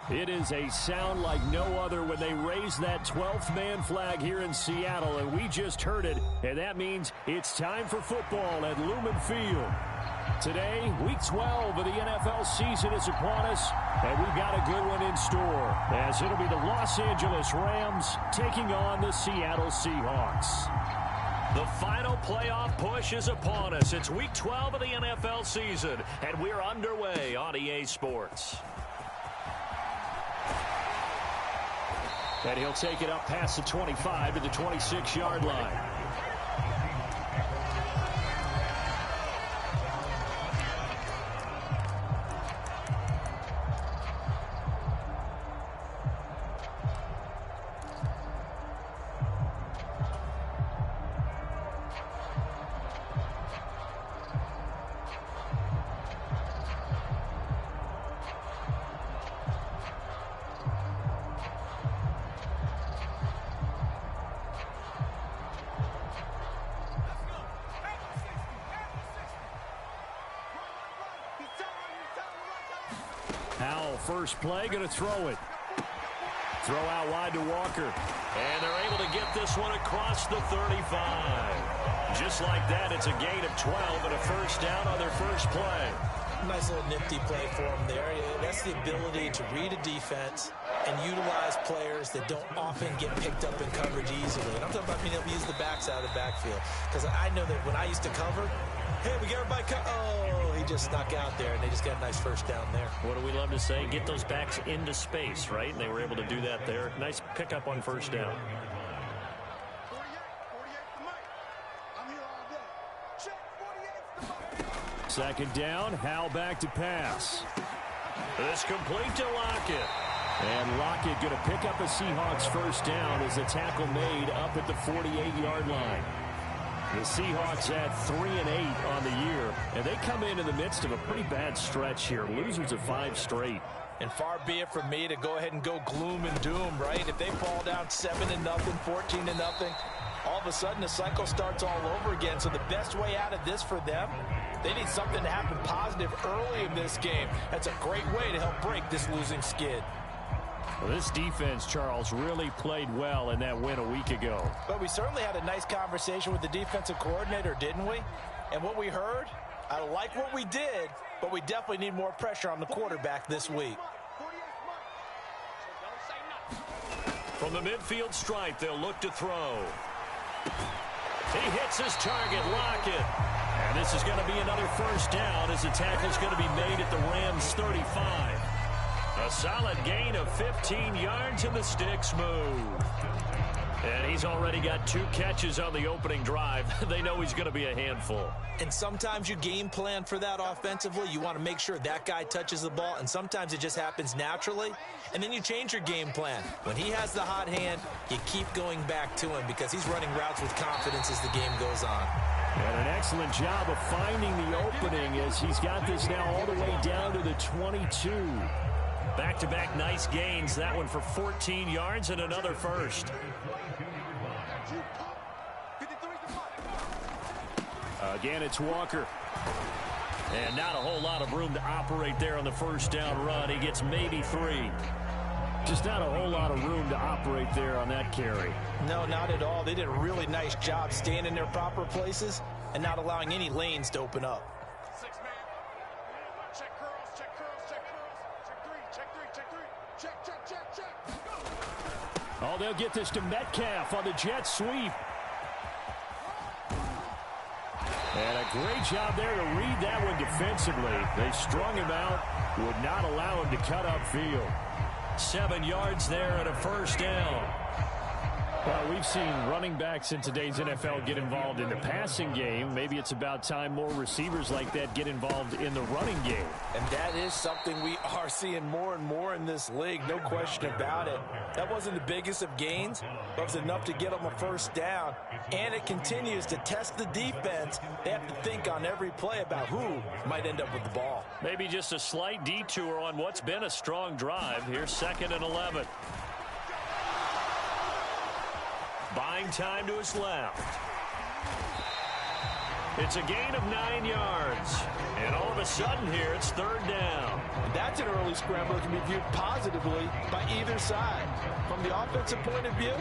It is a sound like no other when they raise that 12th man flag here in Seattle, and we just heard it, and that means it's time for football at Lumen Field. Today, Week 12 of the NFL season is upon us, and we've got a good one in store, as it'll be the Los Angeles Rams taking on the Seattle Seahawks. The final playoff push is upon us. It's Week 12 of the NFL season, and we're underway on EA Sports. And he'll take it up past the 25 to the 26-yard line. Howell, first play, going to throw it. Throw out wide to Walker. And they're able to get this one across the 35. Just like that, it's a gain of 12 and a first down on their first play. Nice little nifty play for them there. That's the ability to read a defense and utilize players that don't often get picked up in coverage easily. And I'm talking about being able to use the backs out of the backfield. Because I know that when I used to cover, hey, we got everybody oh, he just snuck out there, and they just got a nice first down there. What do we love to say? Get those backs into space, right? And they were able to do that there. Nice pickup on first down. Second down, Howell back to pass. This complete to Lockett. And Lockett going to pick up a Seahawks first down as the tackle made up at the 48-yard line. The Seahawks at 3-8 on the year, and they come in the midst of a pretty bad stretch here. Losers of 5 straight. And far be it from me to go ahead and go gloom and doom, right? If they fall down 7-0, 14-0, all of a sudden the cycle starts all over again. So the best way out of this for them, they need something to happen positive early in this game. That's a great way to help break this losing skid. Well, this defense, Charles, really played well in that win a week ago. But we certainly had a nice conversation with the defensive coordinator, didn't we? And what we heard, I like what we did, but we definitely need more pressure on the quarterback this week. From the midfield stripe, they'll look to throw. He hits his target, Lockett. And this is going to be another first down as the tackle's going to be made at the Rams' 35. A solid gain of 15 yards and the sticks move. And he's already got 2 catches on the opening drive. They know he's going to be a handful. And sometimes you game plan for that offensively. You want to make sure that guy touches the ball, and sometimes it just happens naturally. And then you change your game plan. When he has the hot hand, you keep going back to him because he's running routes with confidence as the game goes on. And an excellent job of finding the opening as he's got this now all the way down to the 22. Back-to-back nice gains. That one for 14 yards and another first. Again, it's Walker. And not a whole lot of room to operate there on the first down run. He gets maybe 3. Just not a whole lot of room to operate there on that carry. No, not at all. They did a really nice job staying in their proper places and not allowing any lanes to open up. Oh, they'll get this to Metcalf on the jet sweep. And a great job there to read that one defensively. They strung him out, would not allow him to cut upfield. 7 yards there and a first down. Well, we've seen running backs in today's NFL get involved in the passing game. Maybe it's about time more receivers like that get involved in the running game. And that is something we are seeing more and more in this league, no question about it. That wasn't the biggest of gains, but it was enough to get them a first down. And it continues to test the defense. They have to think on every play about who might end up with the ball. Maybe just a slight detour on what's been a strong drive. Here's 2nd and 11. Buying time to his left. It's a gain of 9 yards. And all of a sudden here, it's third down. That's an early scramble that can be viewed positively by either side. From the offensive point of view,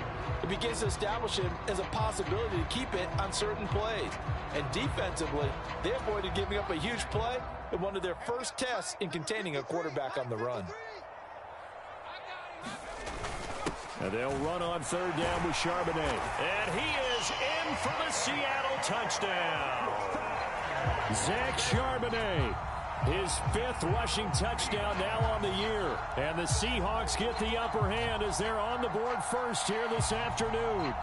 it begins to establish him as a possibility to keep it on certain plays. And defensively, they avoided giving up a huge play in one of their first tests in containing a quarterback on the run. And they'll run on third down with Charbonnet. And he is in for the Seattle touchdown. Zach Charbonnet, his 5th rushing touchdown now on the year. And the Seahawks get the upper hand as they're on the board first here this afternoon.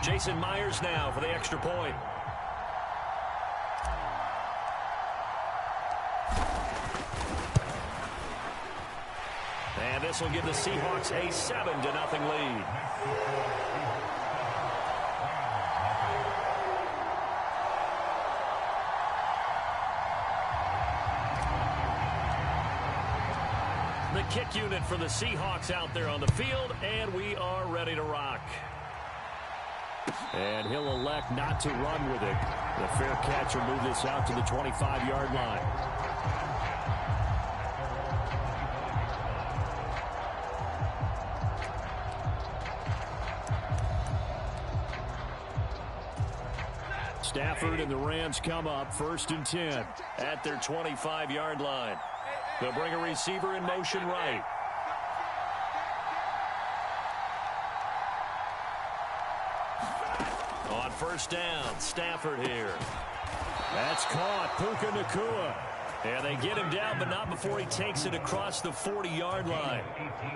Jason Myers now for the extra point. And this will give the Seahawks a 7-0 lead. The kick unit for the Seahawks out there on the field, and we are ready to rock. And he'll elect not to run with it. The fair catch will move this out to the 25-yard line. Stafford and the Rams come up 1st and 10 at their 25-yard line. They'll bring a receiver in motion right. On first down, Stafford here. That's caught. Puka Nacua. And they get him down, but not before he takes it across the 40-yard line.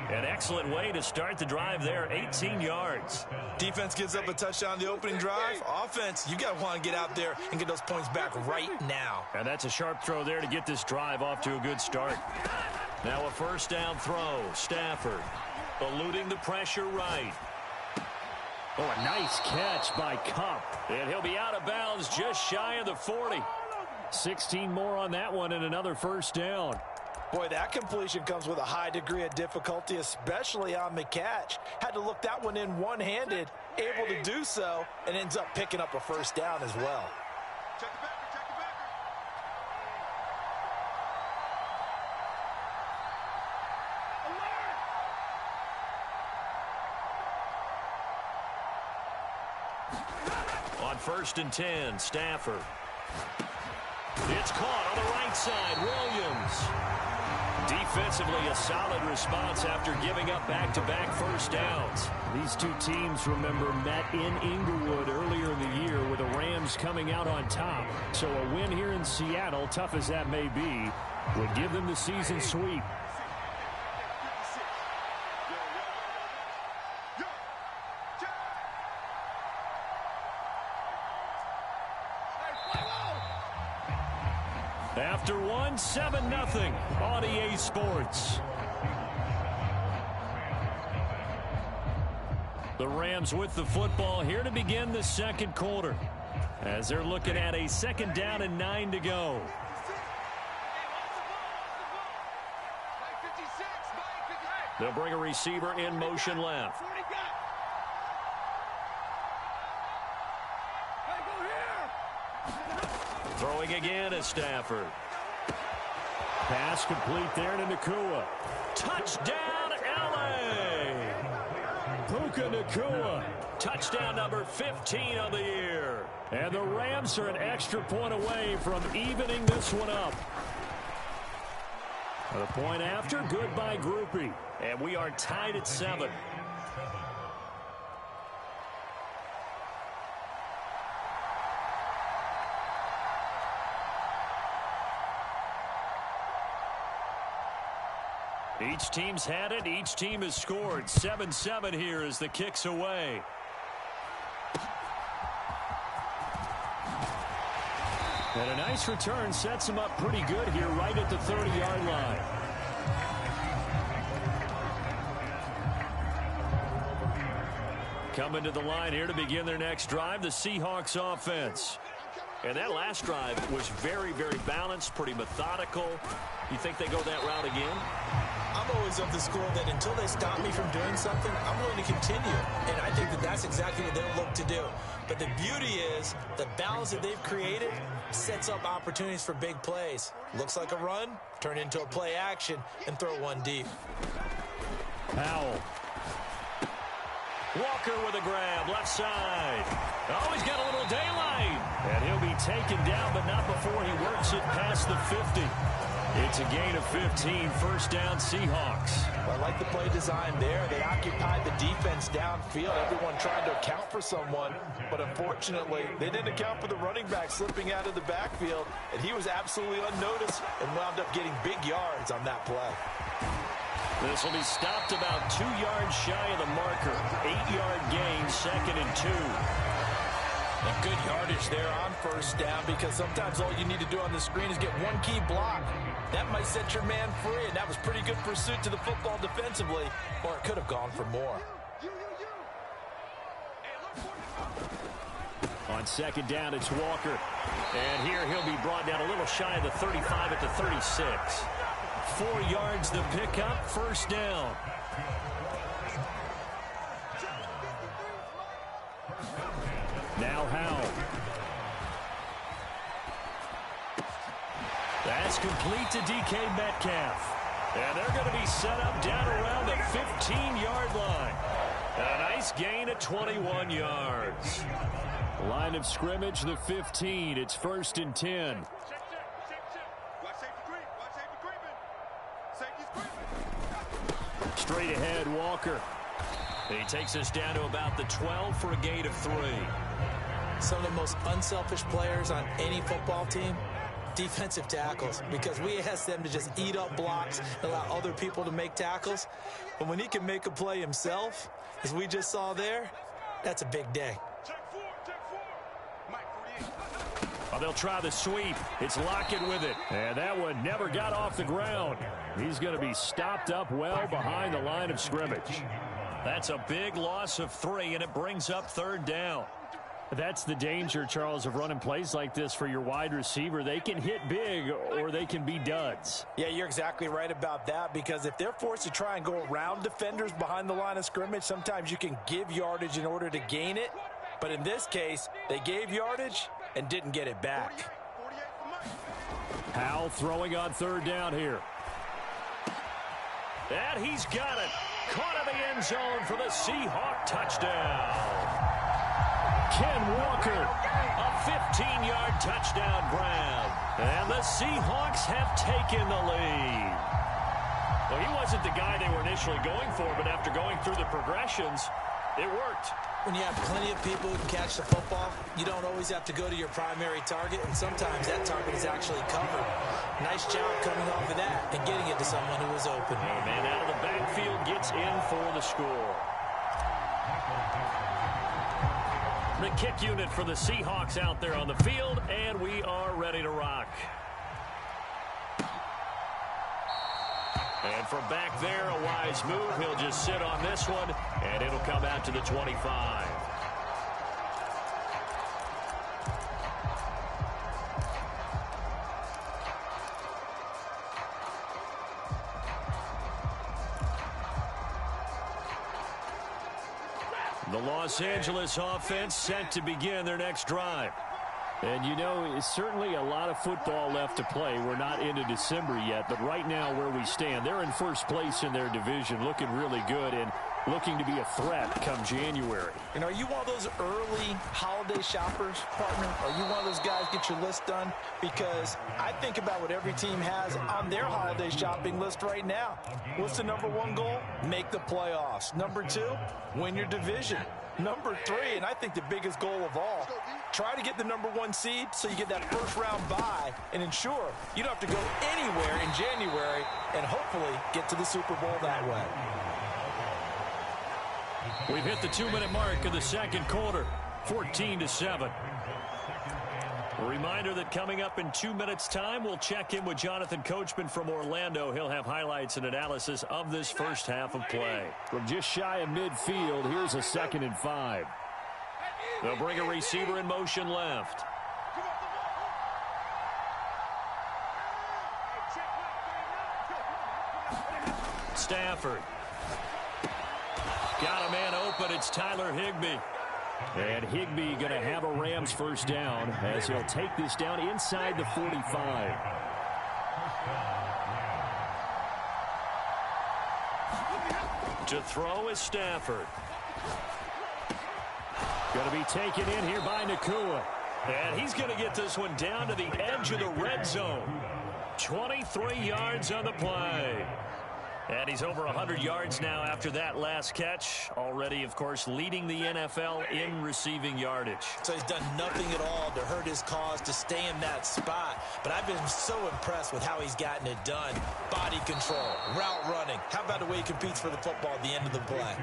An excellent way to start the drive there, 18 yards. Defense gives up a touchdown the opening drive. Offense, you got to want to get out there and get those points back right now. And that's a sharp throw there to get this drive off to a good start. Now a first down throw. Stafford eluding the pressure right. Oh, a nice catch by Kupp. And he'll be out of bounds just shy of the 40. 16 more on that one and another first down. Boy, that completion comes with a high degree of difficulty, especially on the catch. Had to look that one in one-handed, able to do so, and ends up picking up a first down as well. Check the backer, check the backer. On 1st and 10, Stafford. It's caught on the right side. Williams. Defensively, a solid response after giving up back-to-back first downs. These two teams, remember, met in Inglewood earlier in the year with the Rams coming out on top. So a win here in Seattle, tough as that may be, would give them the season sweep. After one, 7-0 on EA Sports. The Rams with the football here to begin the second quarter, as they're looking at a 2nd down and 9 to go. They'll bring a receiver in motion left. Throwing again is Stafford. Pass complete there to Nacua. Touchdown, L.A. Puka Nacua. Touchdown number 15 of the year. And the Rams are an extra point away from evening this one up. The point after, good by Grupe. And we are tied at 7. Each team's had it. Each team has scored. 7-7 here as the kick's away. And a nice return sets him up pretty good here right at the 30-yard line. Coming to the line here to begin their next drive, the Seahawks offense. And that last drive was very, very balanced, pretty methodical. You think they go that route again? I'm I'm always of the school that until they stop me from doing something, I'm going to continue. And I think that that's exactly what they'll look to do. But the beauty is the balance that they've created sets up opportunities for big plays. Looks like a run, turn into a play action, and throw one deep. Powell. Walker with a grab, left side. Oh, he's got a little daylight. And he'll be taken down, but not before he works it past the 50. It's a gain of 15, first down Seahawks. I like the play design there. They occupied the defense downfield, everyone trying to account for someone, but unfortunately, they didn't account for the running back slipping out of the backfield, and he was absolutely unnoticed and wound up getting big yards on that play. This will be stopped about 2 yards shy of the marker. 8-yard gain, 2nd and 2. And good yardage there on first down, because sometimes all you need to do on the screen is get one key block. That might set your man free, and that was pretty good pursuit to the football defensively, or it could have gone for more. On 2nd down, it's Walker. And here he'll be brought down a little shy of the 35 at the 36. 4 yards the pickup, first down. Now Howell. That's complete to DK Metcalf. And they're going to be set up down around the 15-yard line. A nice gain of 21 yards. Line of scrimmage, the 15. It's 1st and 10. Straight ahead, Walker. He takes us down to about the 12 for a gain of 3. Some of the most unselfish players on any football team, defensive tackles, because we ask them to just eat up blocks and allow other people to make tackles. But when he can make a play himself, as we just saw there, that's a big day. Well, they'll try the sweep. It's Lockett with it. And that one never got off the ground. He's going to be stopped up well behind the line of scrimmage. That's a big loss of 3, and it brings up 3rd down. That's the danger, Charles, of running plays like this for your wide receiver. They can hit big or they can be duds. Yeah, you're exactly right about that, because if they're forced to try and go around defenders behind the line of scrimmage, sometimes you can give yardage in order to gain it. But in this case, they gave yardage and didn't get it back. Howell throwing on 3rd down here. And he's got it. Caught in the end zone for the Seahawk touchdown. Ken Walker, a 15-yard touchdown grab. And the Seahawks have taken the lead. Well, he wasn't the guy they were initially going for, but after going through the progressions, it worked. When you have plenty of people who can catch the football, you don't always have to go to your primary target, and sometimes that target is actually covered. Nice job coming off of that and getting it to someone who was open. A man out of the backfield gets in for the score. The kick unit for the Seahawks out there on the field, and we are ready to rock. And from back there, a wise move. He'll just sit on this one, and it'll come out to the 25. The Los Angeles offense set to begin their next drive. And, you know, it's certainly a lot of football left to play. We're not into December yet, but right now where we stand, they're in first place in their division, looking really good and looking to be a threat come January. And are you one of those early holiday shoppers, partner? Are you one of those guys get your list done? Because I think about what every team has on their holiday shopping list right now. What's the number 1 goal? Make the playoffs. Number 2, win your division. Number 3, and I think the biggest goal of all, try to get the number 1 seed so you get that first round bye and ensure you don't have to go anywhere in January and hopefully get to the Super Bowl that way. We've hit the 2-minute mark of the second quarter, 14-7. A reminder that coming up in 2 minutes' time, we'll check in with Jonathan Coachman from Orlando. He'll have highlights and analysis of this first half of play. From just shy of midfield, here's a 2nd and 5. They'll bring a receiver in motion left. Stafford. Got a man open. It's Tyler Higbee. And Higbee going to have a Rams first down as he'll take this down inside the 45. To throw is Stafford. Going to be taken in here by Nacua. And he's going to get this one down to the edge of the red zone. 23 yards on the play. And he's over 100 yards now after that last catch. Already, of course, leading the NFL in receiving yardage. So he's done nothing at all to hurt his cause, to stay in that spot. But I've been so impressed with how he's gotten it done. Body control, route running. How about the way he competes for the football at the end of the play?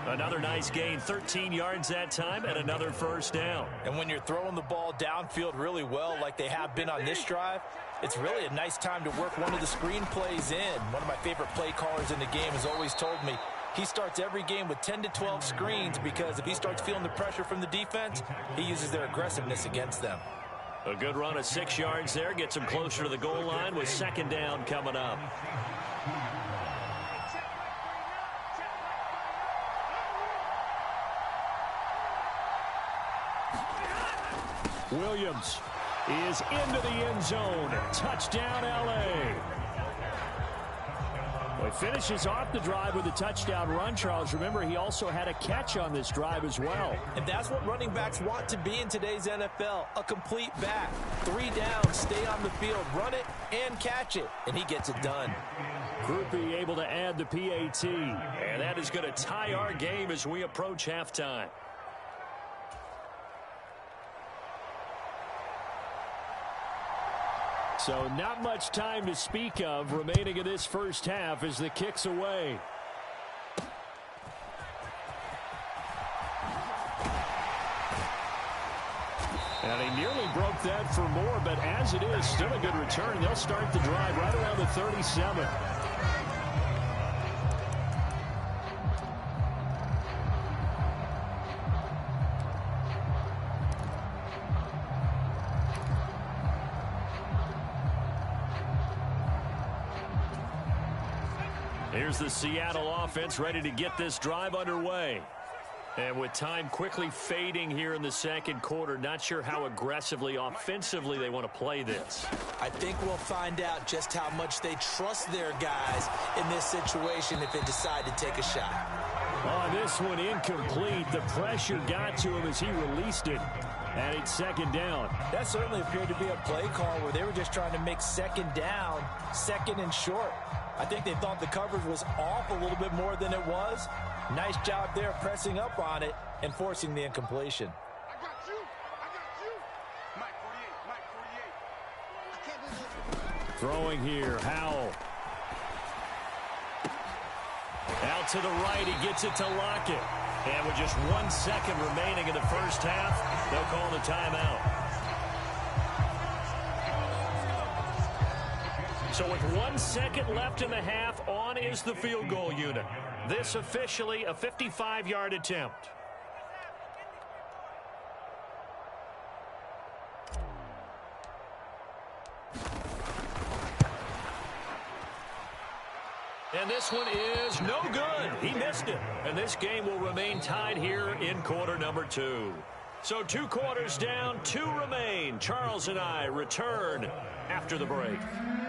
Another nice gain, 13 yards that time, and another first down. And when you're throwing the ball downfield really well like they have been on this drive, it's really a nice time to work one of the screen plays in. One of my favorite play callers in the game has always told me he starts every game with 10 to 12 screens because if he starts feeling the pressure from the defense, he uses their aggressiveness against them. A good run of 6 yards there, gets him closer to the goal line with second down coming up. Williams is into the end zone. Touchdown, L.A. Well, he finishes off the drive with a touchdown run, Charles. Remember, he also had a catch on this drive as well. And that's what running backs want to be in today's NFL, a complete back. 3 downs, stay on the field, run it, and catch it. And he gets it done. Grupe able to add the PAT. And that is going to tie our game as we approach halftime. So not much time to speak of remaining in this first half as the kick's away. And he nearly broke that for more, but as it is, still a good return. They'll start the drive right around the 37. Here's the Seattle offense ready to get this drive underway. And with time quickly fading here in the second quarter, not sure how aggressively, offensively they want to play this. I think we'll find out just how much they trust their guys in this situation if they decide to take a shot. On this one, incomplete. The pressure got to him as he released it. And it's second down. That certainly appeared to be a play call where they were just trying to make second down, second and short. I think they thought the coverage was off a little bit more than it was. Nice job there pressing up on it and forcing the incompletion. I got you. Mike 48. I can't do this. Throwing here, Howell. Out to the right, he gets it to Lockett. And with just 1 second remaining in the first half, they'll call the timeout. So with 1 second left in the half, on is the field goal unit. This officially a 55-yard attempt. And this one is no good. He missed it. And this game will remain tied here in quarter number 2. So 2 quarters down, 2 remain. Charles and I return after the break.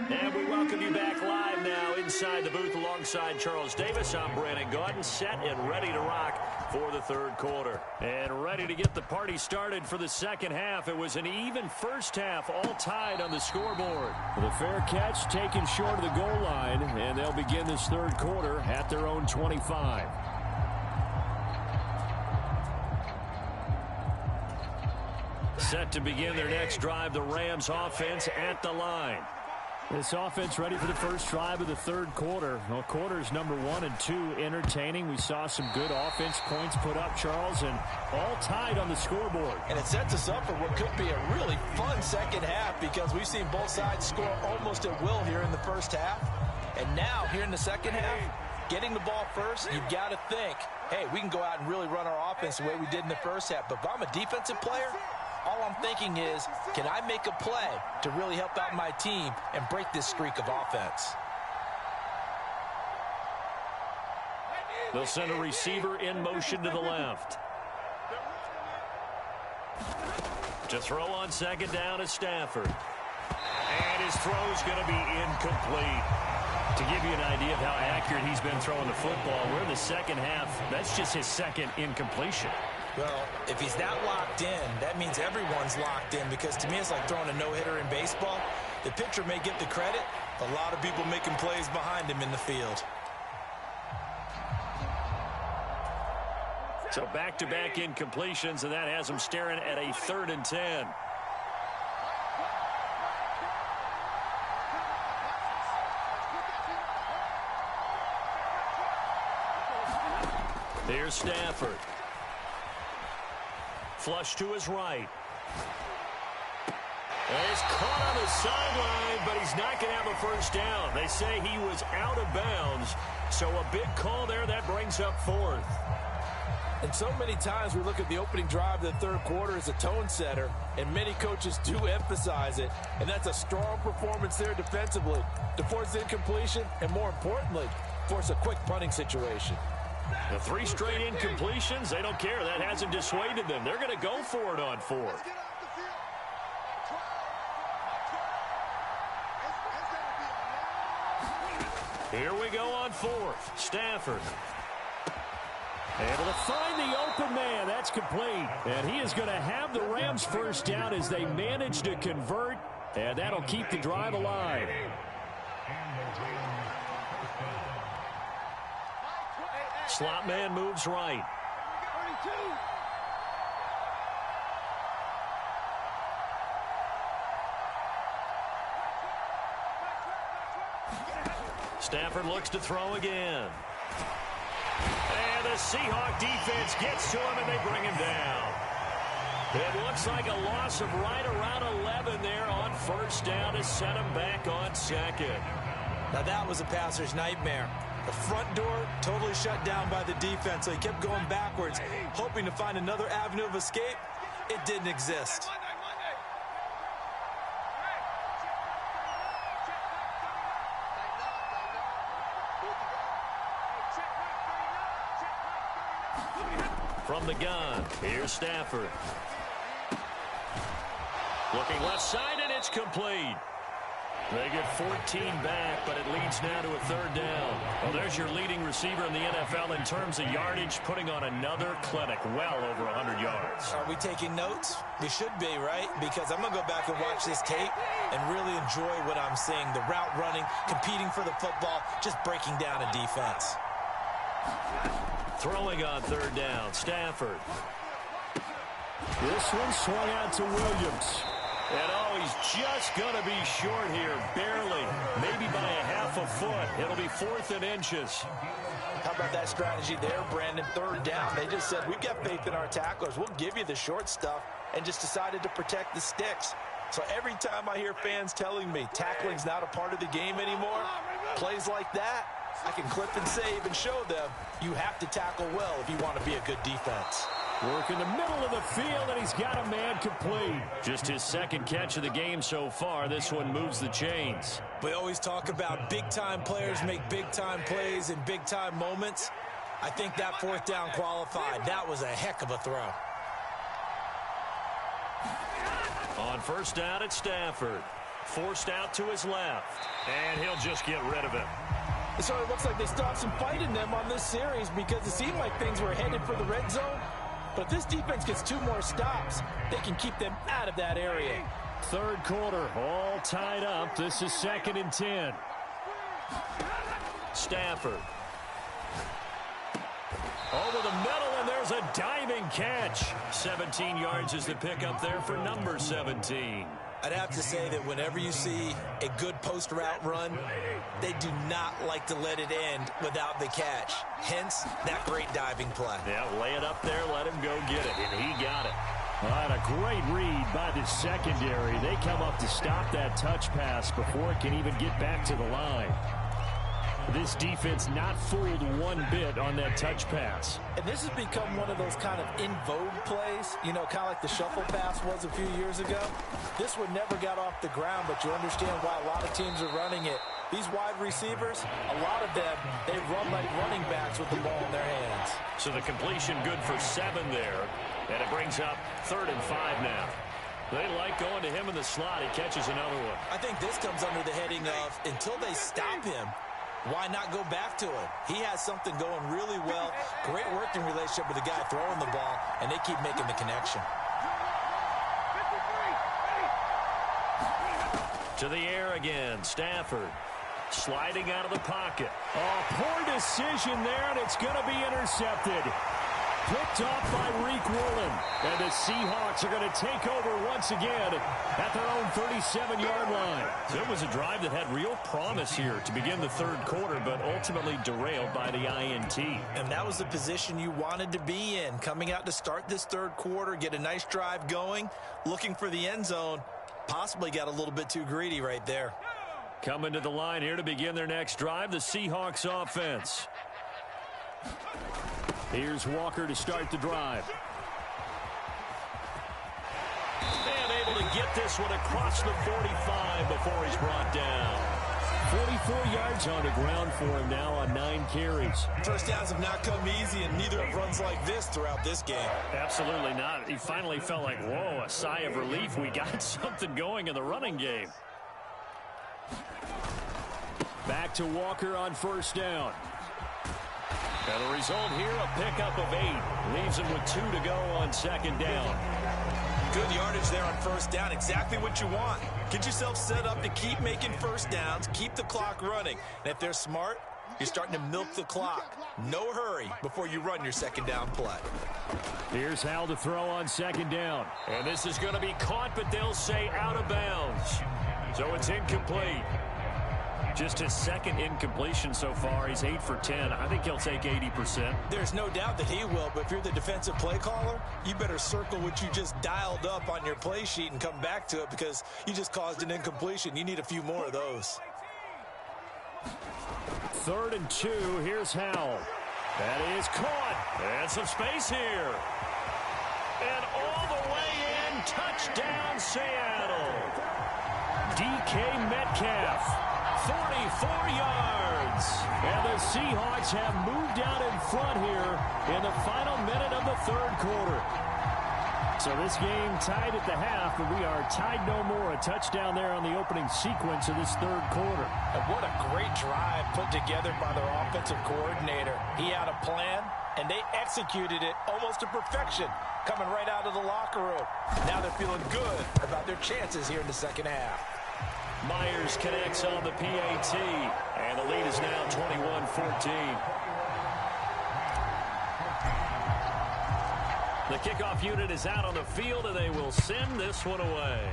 And we welcome you back live now inside the booth alongside Charles Davis. I'm Brandon Gaudin, set and ready to rock for the third quarter. And ready to get the party started for the second half. It was an even first half, all tied on the scoreboard. The fair catch taken short of the goal line, and they'll begin this third quarter at their own 25. Set to begin their next drive, the Rams offense at the line. This offense ready for the first drive of the third quarter. Well, quarters number 1 and 2 entertaining. We saw some good offense points put up, Charles, and all tied on the scoreboard. And it sets us up for what could be a really fun second half because we've seen both sides score almost at will here in the first half. And now, here in the second half, getting the ball first, you've got to think, hey, we can go out and really run our offense the way we did in the first half. But if I'm a defensive player, all I'm thinking is, can I make a play to really help out my team and break this streak of offense? They'll send a receiver in motion to the left. To throw on second down is Stafford. And his throw's going to be incomplete. To give you an idea of how accurate he's been throwing the football, we're in the second half. That's just his second incompletion. Well, if he's that locked in, that means everyone's locked in, because to me it's like throwing a no-hitter in baseball. The pitcher may get the credit, a lot of people making plays behind him in the field. So back-to-back incompletions, and that has him staring at a 3rd and 10. Here's Stafford. Flush to his right. He's caught on the sideline, but he's not going to have a first down. They say he was out of bounds, so a big call there that brings up 4th. And so many times we look at the opening drive of the third quarter as a tone setter, and many coaches do emphasize it, and that's a strong performance there defensively to force incompletion and, more importantly, force a quick punting situation. The 3 straight incompletions, they don't care. That hasn't dissuaded them. They're going to go for it on 4th. Here we go on 4th. Stafford. Able to find the open man. That's complete. And he is going to have the Rams first down as they manage to convert. And that'll keep the drive alive. Slot man moves right. Stafford looks to throw again. And the Seahawk defense gets to him, and they bring him down. It looks like a loss of right around 11 there on first down to set him back on 2nd. Now that was a passer's nightmare. The front door totally shut down by the defense, so he kept going backwards, hoping to find another avenue of escape. It didn't exist. From the gun, here's Stafford. Looking left side, and it's complete. They get 14 back, but it leads now to a 3rd down. Well, there's your leading receiver in the NFL in terms of yardage, putting on another clinic, well over 100 yards. Are we taking notes? We should be, right? Because I'm going to go back and watch this tape and really enjoy what I'm seeing. The route running, competing for the football, just breaking down a defense. Throwing on 3rd down, Stafford. This one swung out to Williams. And he's just going to be short here, barely, maybe by a half a foot. It'll be 4th and inches. How about that strategy there, Brandon? 3rd down. They just said, we've got faith in our tacklers. We'll give you the short stuff, and just decided to protect the sticks. So every time I hear fans telling me tackling's not a part of the game anymore, plays like that, I can clip and save and show them you have to tackle well if you want to be a good defense. Work in the middle of the field, and he's got a man complete. Just his 2nd catch of the game so far. This one moves the chains. We always talk about big-time players make big-time plays in big-time moments. I think that 4th down qualified. That was a heck of a throw. On first down, it's Stafford. Forced out to his left. And he'll just get rid of it. So it looks like they stopped some fight in them on this series, because it seemed like things were headed for the red zone. But if this defense gets 2 more stops, they can keep them out of that area. 3rd quarter, all tied up. This is 2nd and 10. Stafford. Over the middle, and there's a diving catch. 17 yards is the pickup there for number 17. I'd have to say that whenever you see a good post route run, they do not like to let it end without the catch. Hence, that great diving play. Yeah, lay it up there, let him go get it, and he got it. All right, a great read by the secondary. They come up to stop that touch pass before it can even get back to the line. This defense not fooled one bit on that touch pass. And this has become one of those kind of in vogue plays, you know, kind of like the shuffle pass was a few years ago. This one never got off the ground, but you understand why a lot of teams are running it. These wide receivers, a lot of them, they run like running backs with the ball in their hands. So the completion good for 7 there. And it brings up 3rd and 5 now. They like going to him in the slot. He catches another one. I think this comes under the heading of, until they stop him, why not go back to it? He has something going really well. Great working relationship with the guy throwing the ball, and they keep making the connection. To the air again, Stafford. Sliding out of the pocket. Oh, poor decision there, and it's going to be intercepted. Picked off by Reek Woolen. And the Seahawks are going to take over once again at their own 37-yard line. It was a drive that had real promise here to begin the 3rd quarter, but ultimately derailed by the INT. And that was the position you wanted to be in. Coming out to start this 3rd quarter, get a nice drive going, looking for the end zone. Possibly got a little bit too greedy right there. Coming to the line here to begin their next drive, the Seahawks offense. Here's Walker to start the drive. And able to get this one across the 45 before he's brought down. 44 yards on the ground for him now on 9 carries. First downs have not come easy, and neither have runs like this throughout this game. Absolutely not. He finally felt like, whoa, a sigh of relief. We got something going in the running game. Back to Walker on 1st down. And the result here, a pickup of 8. Leaves him with 2 to go on 2nd down. Good yardage there on 1st down. Exactly what you want. Get yourself set up to keep making 1st downs, keep the clock running. And if they're smart, you're starting to milk the clock. No hurry before you run your 2nd down play. Here's Hal to throw on 2nd down. And this is going to be caught, but they'll say out of bounds. So it's incomplete. Just his 2nd incompletion so far. He's 8 for 10. I think he'll take 80%. There's no doubt that he will, but if you're the defensive play caller, you better circle what you just dialed up on your play sheet and come back to it because you just caused an incompletion. You need a few more of those. 3rd and 2. Here's Howell. That is caught. And some space here. And all the way in. Touchdown, Seattle. DK Metcalf. 44 yards. And the Seahawks have moved out in front here in the final minute of the 3rd quarter. So this game tied at the half, but we are tied no more. A touchdown there on the opening sequence of this 3rd quarter. And what a great drive put together by their offensive coordinator. He had a plan, and they executed it almost to perfection, coming right out of the locker room. Now they're feeling good about their chances here in the 2nd half. Myers connects on the PAT, and the lead is now 21-14. The kickoff unit is out on the field, and they will send this one away.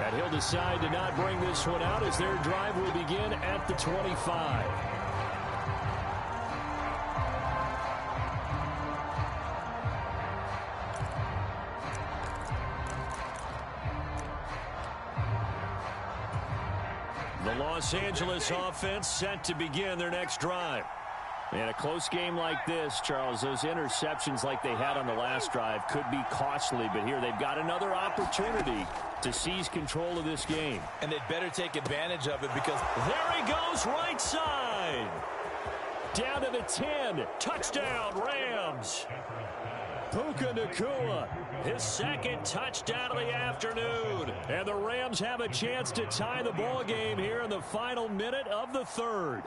And he'll decide to not bring this one out as their drive will begin at the 25. The Los Angeles offense set to begin their next drive. In a close game like this, Charles, those interceptions like they had on the last drive could be costly, but here they've got another opportunity to seize control of this game. And they'd better take advantage of it because there he goes right side. Down to the 10. Touchdown, Rams. Puka Nacua. His 2nd touchdown of the afternoon. And the Rams have a chance to tie the ball game here in the final minute of the 3rd.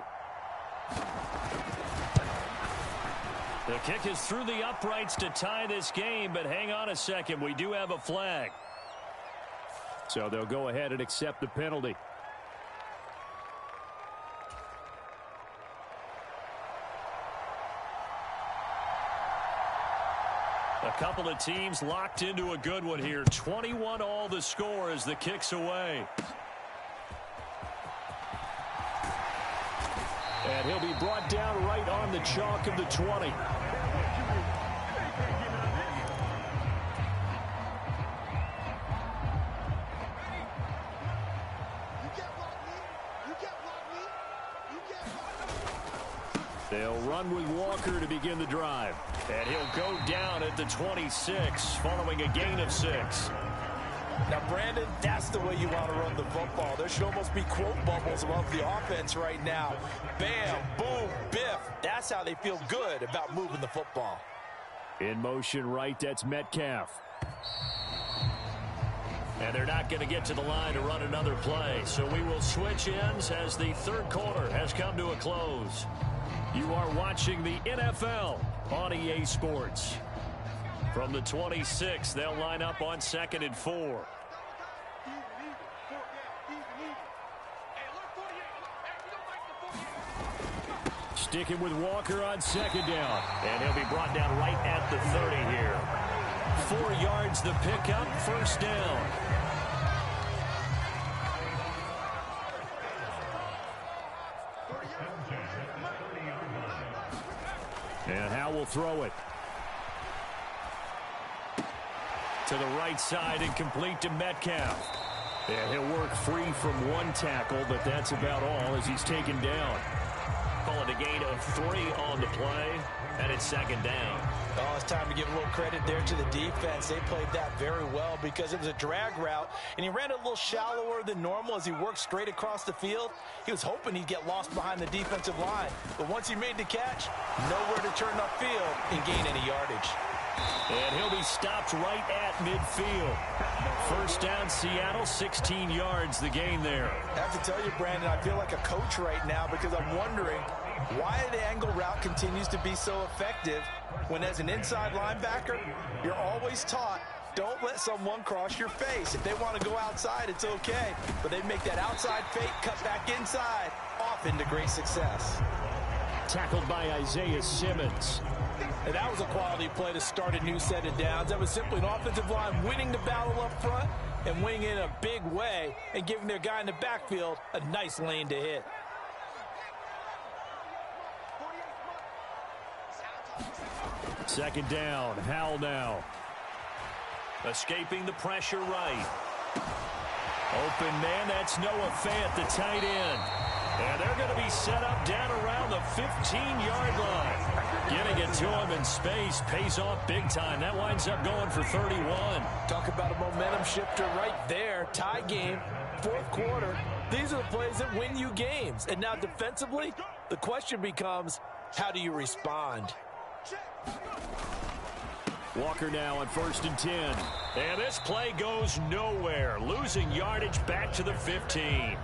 The kick is through the uprights to tie this game, but hang on a second. We do have a flag. So they'll go ahead and accept the penalty. A couple of teams locked into a good one here. 21-all the score as the kick's away. And he'll be brought down right on the chalk of the 20. They'll run with Walker to begin the drive. And he'll go down at the 26 following a gain of 6. Now, Brandon, that's the way you want to run the football. There should almost be quote bubbles above the offense right now. Bam, boom, biff. That's how they feel good about moving the football. In motion right, that's Metcalf. And they're not going to get to the line to run another play. So we will switch ends as the third quarter has come to a close. You are watching the NFL on EA Sports. From the 26, they'll line up on 2nd and 4. Sticking with Walker on 2nd down. And he'll be brought down right at the 30 here. 4 yards the pickup, first down. And Howe will throw it. To the right side and complete to Metcalf. And he'll work free from one tackle, but that's about all as he's taken down. Call it a gain of 3 on the play, and it's 2nd down. Oh, it's time to give a little credit there to the defense. They played that very well because it was a drag route, and he ran a little shallower than normal as he worked straight across the field. He was hoping he'd get lost behind the defensive line, but once he made the catch, nowhere to turn upfield and gain any yardage. And he'll be stopped right at midfield. First down, Seattle, 16 yards, the gain there. I have to tell you, Brandon, I feel like a coach right now because I'm wondering why the angle route continues to be so effective when as an inside linebacker, you're always taught, don't let someone cross your face. If they want to go outside, it's okay. But they make that outside fake, cut back inside, off into great success. Tackled by Isaiah Simmons. And that was a quality play to start a new set of downs. That was simply an offensive line winning the battle up front and winning in a big way and giving their guy in the backfield a nice lane to hit. Second down, Howell now. Escaping the pressure right. Open man, that's Noah Fant, the tight end. And they're going to be set up down around the 15-yard line. Getting it to him in space pays off big time. That winds up going for 31. Talk about a momentum shifter right there. Tie game, fourth quarter. These are the plays that win you games. And now defensively, the question becomes, how do you respond? Walker now on 1st and 10. And this play goes nowhere. Losing yardage back to the 15.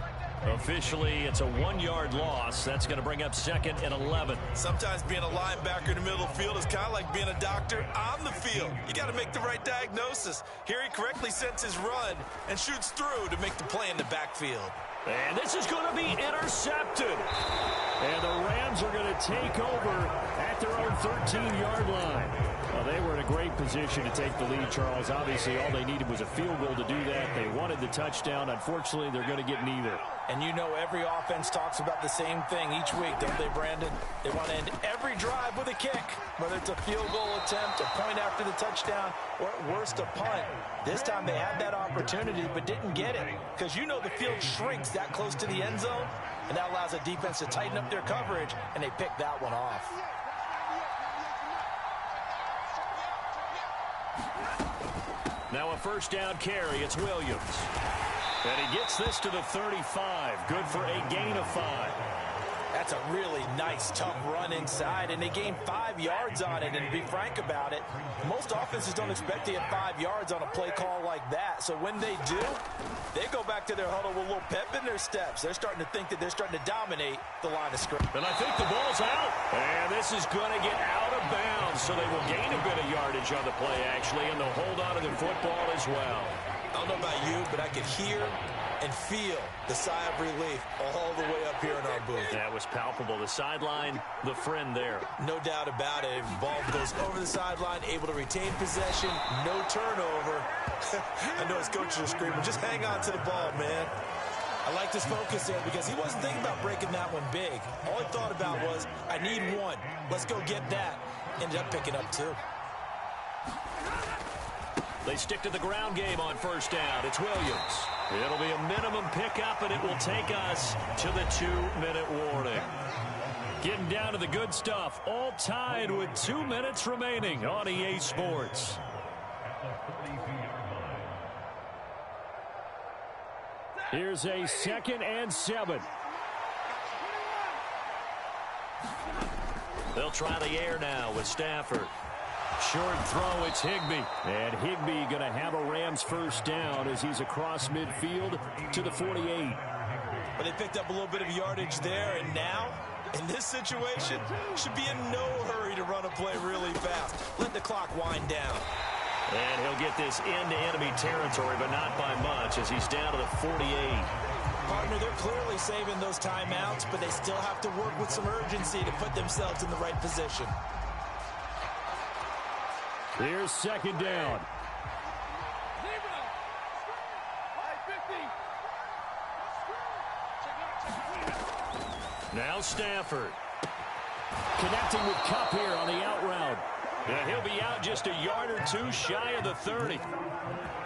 Officially, it's a 1-yard loss. That's going to bring up 2nd and 11. Sometimes being a linebacker in the middle of the field is kind of like being a doctor on the field. You got to make the right diagnosis. Here he correctly sets his run and shoots through to make the play in the backfield. And this is going to be intercepted. And the Rams are going to take over at their own 13-yard line. Well, they were in a great position to take the lead, Charles. Obviously, all they needed was a field goal to do that. They wanted the touchdown. Unfortunately, they're going to get neither. And you know every offense talks about the same thing each week, don't they, Brandon? They want to end every drive with a kick, whether it's a field goal attempt, a point after the touchdown, or at worst, a punt. This time they had that opportunity but didn't get it because you know the field shrinks that close to the end zone, and that allows the defense to tighten up their coverage, and they picked that one off. Now a first down carry. It's Williams. And he gets this to the 35. Good for a gain of 5. That's a really nice, tough run inside, and they gained 5 yards on it. And to be frank about it, most offenses don't expect to get 5 yards on a play call like that. So when they do, they go back to their huddle with a little pep in their steps. They're starting to think that they're starting to dominate the line of scrimmage. And I think the ball's out. And this is going to get out of bounds, so they will gain a bit of yardage on the play, actually, and they'll hold on to the football as well. I don't know about you, but I could hear and feel the sigh of relief all the way up here in our booth. That was palpable. The sideline, the friend there. No doubt about it. The ball goes over the sideline, able to retain possession, no turnover. I know his coaches are screaming, just hang on to the ball, man. I like this focus there because he wasn't thinking about breaking that one big. All he thought about was, I need one. Let's go get that. Ended up picking up 2. They stick to the ground game on first down. It's Williams. It'll be a minimum pickup, and it will take us to the 2-minute warning. Getting down to the good stuff. All tied with 2 minutes remaining on EA Sports. Here's a 2nd and 7. They'll try the air now with Stafford. Short throw, it's Higbee. And Higbee going to have a Rams first down as he's across midfield to the 48. But they picked up a little bit of yardage there, and now, in this situation, should be in no hurry to run a play really fast. Let the clock wind down. And he'll get this into enemy territory, but not by much as he's down to the 48. Partner, they're clearly saving those timeouts, but they still have to work with some urgency to put themselves in the right position. Here's 2nd down. Now Stafford. Connecting with Kupp here on the out route. Yeah, he'll be out just a yard or two shy of the 30.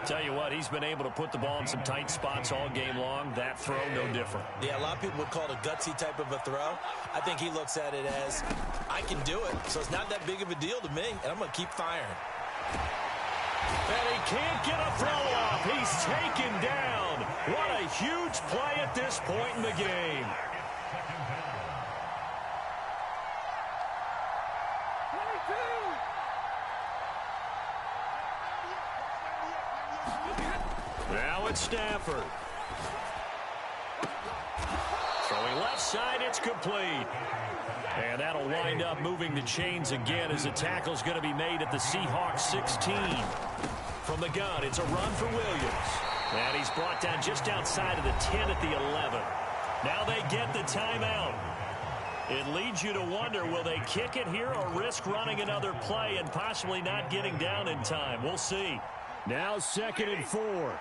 Tell you what, he's been able to put the ball in some tight spots all game long. That throw, no different. Yeah, a lot of people would call it a gutsy type of a throw. I think he looks at it as, I can do it, so it's not that big of a deal to me, and I'm going to keep firing. And he can't get a throw off. He's taken down. What a huge play at this point in the game. Now it's Stafford. Throwing left side, it's complete. And that'll wind up moving the chains again as the tackle's going to be made at the Seahawks 16. From the gun, it's a run for Williams. And he's brought down just outside of the 10 at the 11. Now they get the timeout. It leads you to wonder, will they kick it here or risk running another play and possibly not getting down in time? We'll see. Now 2nd and 4.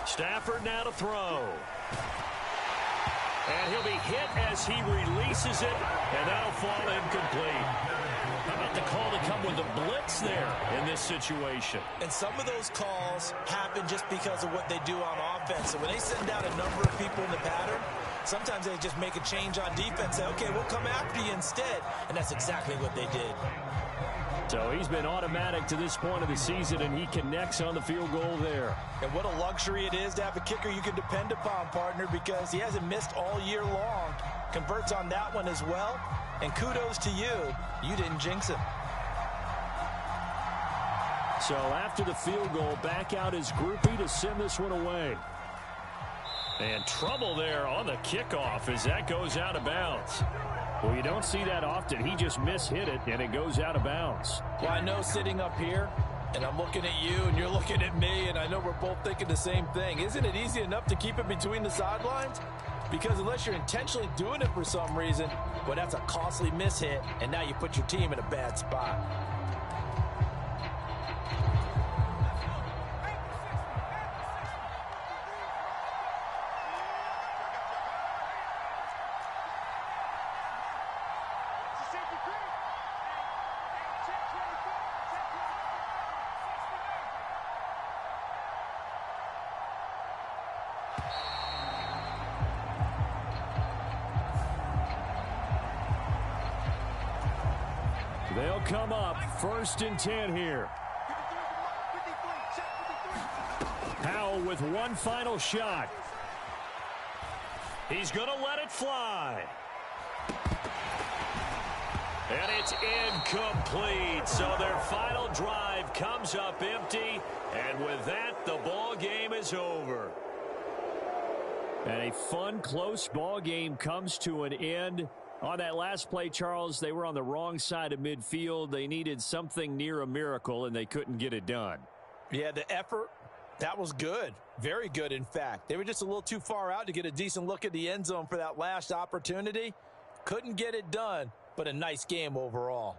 Stafford now to throw. And he'll be hit as he releases it, and that'll fall incomplete. How about the call to come with the blitz there in this situation? And some of those calls happen just because of what they do on offense. So when they send out a number of people in the pattern, sometimes they just make a change on defense. Say, okay, we'll come after you instead. And that's exactly what they did. So he's been automatic to this point of the season, and he connects on the field goal there. And what a luxury it is to have a kicker you can depend upon, partner, because he hasn't missed all year long. Converts on that one as well. And kudos to you. You didn't jinx him. So after the field goal, back out is Groupie to send this one away. And trouble there on the kickoff as that goes out of bounds. Well, you don't see that often. He just mishit it, and it goes out of bounds. Well, I know sitting up here, and I'm looking at you, and you're looking at me, and I know we're both thinking the same thing. Isn't it easy enough to keep it between the sidelines? Because unless you're intentionally doing it for some reason, well, that's a costly mishit, and now you put your team in a bad spot. They'll come up 1st and 10 here. Howell with one final shot. He's going to let it fly. And it's incomplete. So their final drive comes up empty. And with that, the ball game is over. And a fun, close ball game comes to an end. On that last play, Charles, they were on the wrong side of midfield. They needed something near a miracle, and they couldn't get it done. Yeah, the effort, that was good. Very good, in fact. They were just a little too far out to get a decent look at the end zone for that last opportunity. Couldn't get it done, but a nice game overall.